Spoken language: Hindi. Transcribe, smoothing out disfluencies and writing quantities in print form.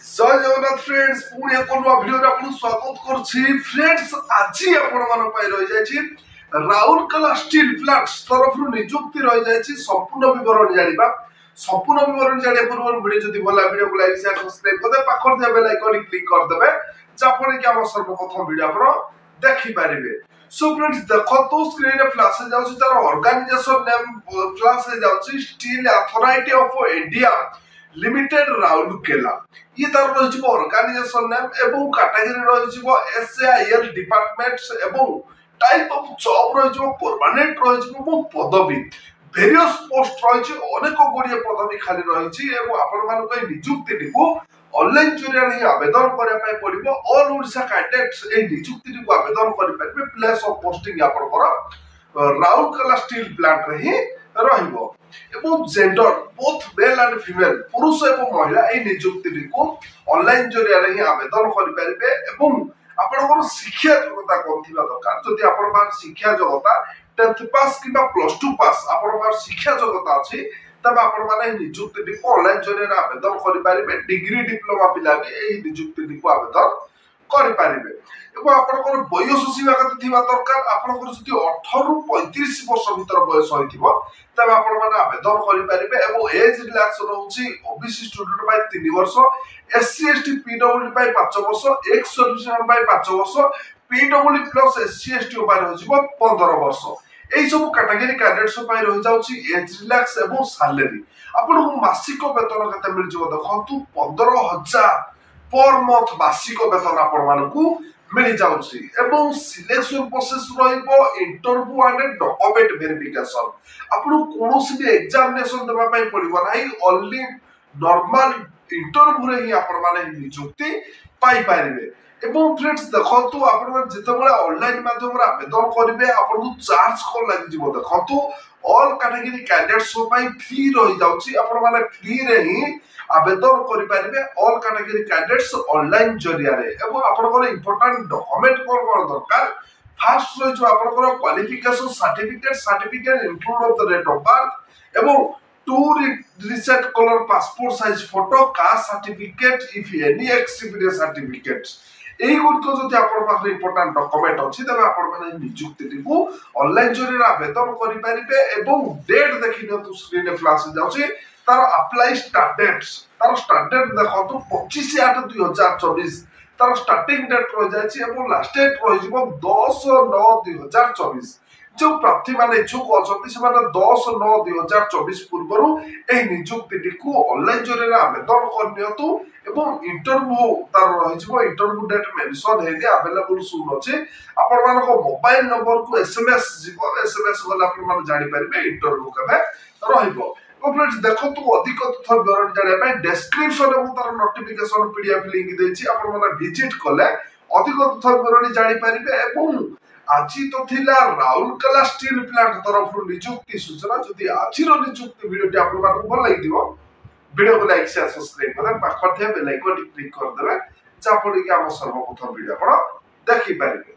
जय जगन्नाथ फ्रेंड्स पुणी एक नया वीडियो रे आपन स्वागत करछि। फ्रेंड्स आज आपण मन पई रहि जायछि राउरकेला स्टील प्लांट्स तरफ नियुक्ति रहि जायछि। संपूर्ण विवरण जानिबा संपूर्ण विवरण जानिया पूर्व वीडियो जदि भला वीडियो को लाइक शेयर सब्सक्राइब कर दे पाखर दे बेल आइकन क्लिक कर देबे जापण कि हम सर्वप्रथम वीडियो आपण देखि पारिबे। सो फ्रेंड्स देखो तो स्क्रीन रे फ्लैश हो जाउछि तार ऑर्गेनाइजेशन नेम फ्लैश हो जाउछि steel authority of India limited Rourkela. ये तार रही ऑर्गेनाइजेशन नेम एवं कैटेगरी रही एसएआईएल डिपार्टमेंट्स एवं टाइप ऑफ जॉब रही परमानेंट रही पदवी वेरियस पोस्ट रही अनेक गुड़िए पदवी खाली रही आपण नियुक्ति को ऑनलाइन जरिया ही आवेदन करने पड़ो। ऑल ओडिशा कैडेट्स ए नियुक्ति को आवेदन करेंगे। प्लेस ऑफ पोस्टिंग आपंकर राउरकेला स्टील प्लांट रे ही रहिबो एवं gender both male and female पुरुष एवं महिला ए नियुक्ति को ऑनलाइन जरिया रे ही आवेदन करि परिबे एवं आपनकर शिक्षा योग्यता कोन थिबा दरकार। जदि आपन बार शिक्षा योग्यता 10th पास किबा +2 पास आपन बार शिक्षा योग्यता अछि तब आपन माने नियुक्ति को ऑनलाइन जरिया रे आवेदन करि परिबे। डिग्री डिप्लोमा पिला भी ए नियुक्ति को आवेदन करि परिबे एवं आपनकर बयस सीमा कते थिबा दरकार। आपनकर जदि 18 रु 35 वर्ष भीतर बयस होइथिबो तब आपण माने आवेदन करि परिबे एवं एज रिलैक्स रहउची ओबीसी स्टूडेंट बाय 3 वर्ष, एससी एसटी पीडब्ल्यूडी बाय 5 वर्ष, एक्स सर्विसमैन बाय 5 वर्ष, PWD plus SC ST by रहिबो 15 वर्ष। एई सब कैटेगरी कैडेट्स बाय रहि जाउची एज रिलैक्स एवं सैलरी। आपनको मासिक वेतन कते मिल जिवो देखंतु 15000 पर मंथ मासिक वेतन आपण मानकू मिल जाउची एवं सिलेक्शन प्रोसेस रहिबो इंटरव्यू एंड डॉक्यूमेंट वेरिफिकेशन। आपन कोनोसी भी एग्जामिनेशन देबा पई पड़िबो नाही, ओनली नॉर्मल इंटरव्यू रे ही आपण माने नियुक्ति पाई पारिबे। एवं फ्रेंड्स देखंतु आपण माने जेतेबेला ऑनलाइन माध्यम रे आवेदन करिवे आपन चार्ज को लागि जिवो देखंतु ऑल कैटेगरी कैडेट्स पई फ्री रहि जाउची। आपण माने फ्री रे ही आवेदन करि पारिबे ऑल कैटेगरी कैडेट्स ऑनलाइन जरिया रे। एवं आपनकर इंपोर्टेंट डॉक्यूमेंट कोन दरकार फर्स्ट रहि जो आपनकर qualification certificate include of the date of birth एवं 2 recent colour passport size photo caste certificate if any experience certificates एई गुड जदि आपन पाखरे इंपोर्टेंट डॉक्यूमेंट अछि तबे आपन माने नियुक्ति को ऑनलाइन जरिया आवेदन करि पारिबे। एवं डेट देखिनो तो स्क्रीन रे फ्लैश जाउछि तार अप्लाई स्टार्ट डेट देखंतु 25/8/2024 तार स्टार्टिंग डेट रह जायछि एवं लास्ट डेट रह जिवो 10/9/2024। जो प्रार्थी माने इच्छुक अछंती से माने 10/9/2024 पूर्वरु एही नियुक्ति को ऑनलाइन जरिया आवेदन करनियतु एवं इंटरव्यू तार रहि जिवो इंटरव्यू डेट मेंशन हेगे अवेलेबल सुन अछि। आपण मानको मोबाइल नंबर को एसएमएस जिवो एसएमएस गला आपण माने जानि परिबे इंटरव्यू केबे रहिबो। फ्रेंड्स देखो तो अधिक तथ्य विवरण जानिया पय डिस्क्रिप्शन में तार नोटिफिकेशन पीडीएफ लिंक देछि आपण माने विजिट कले अधिक तथ्य विवरण जानि परिबे। एवं आज तो थिला राउरकेला स्टील प्लांट तरफ नियुक्ति सूचना। जदि आज नियुक्ति वीडियो आपण मानको भल लागिदिबो वीडियो को लाइक शेयर सब्सक्राइब कर पाखर थे बेल आइकन क्लिक कर देबे जापड़ी कि हम सर्वप्रथम वीडियो आपण देखि पारिबे।